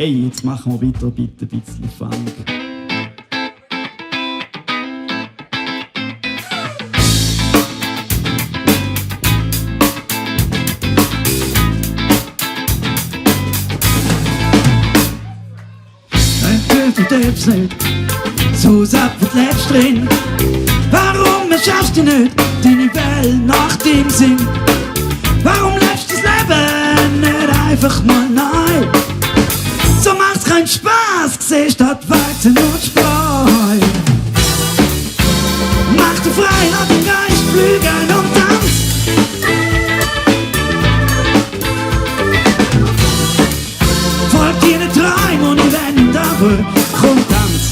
Hey, jetzt machen wir weiter, bitte ein bisschen Funk. Du darfst nicht, so sagt, was lebst drin. Warum schaffst du nicht deine Welt nach dem Sinn? Warum lebst du das Leben nicht einfach mal neu? So macht's keinen Spaß, siehst statt Weizen und Spreu. Mach dich frei, lass den Geist flügen und tanz. Folg deinen Träumen und wenn aber komm tanz.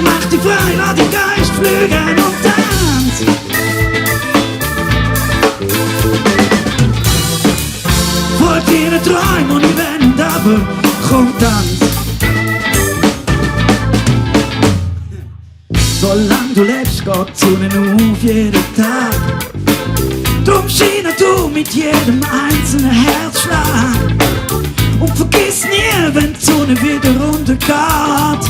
Mach dich frei, lass den Geist flügen und tanz. Folg deinen Träumen und wenn aber komm tanz. Solange du lebst, geht die Sonne auf jeden Tag. Drum scheine du mit jedem einzelnen Herzschlag. Und vergiss nie, wenn die Sonne wieder runtergeht,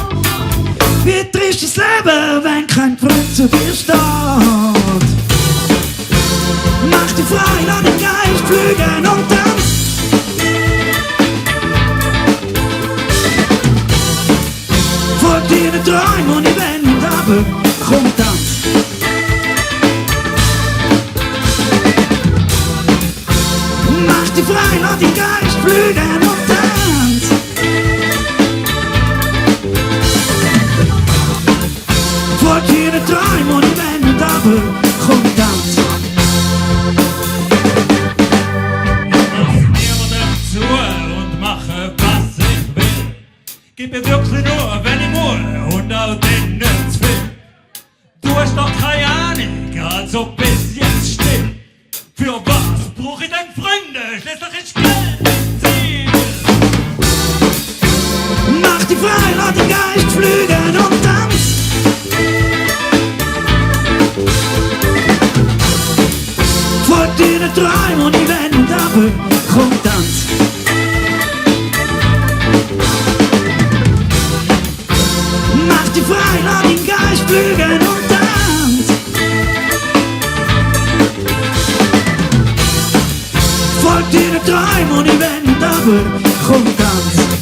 wie trist das Leben, wenn kein Freund zu dir steht. Mach dich frei, lass den Geist flügen und tanz. Folg deinen Träumen und wenn aber komm tanz. Mach dich frei, lass den Geist flügen und tanz. Folg deinen Träumen und wenn aber komm tanz. Ich nehme dem zu und mache, was ich will. Gib mir wirklich nur, wenn ich muss und auch den nicht zu viel. Du hast doch keine Ahnung, also bis jetzt still. Für was brauch ich denn Freunde? Schließlich ist Geld ein Ziel. Mach dich frei, lass den Geist flügen und tanz. Folg deinen Träumen und wenn aber komm tanz. Mach dich frei, lass den Geist flügen und tanz. Folg deinen Träumen und wenn aber komm tanz.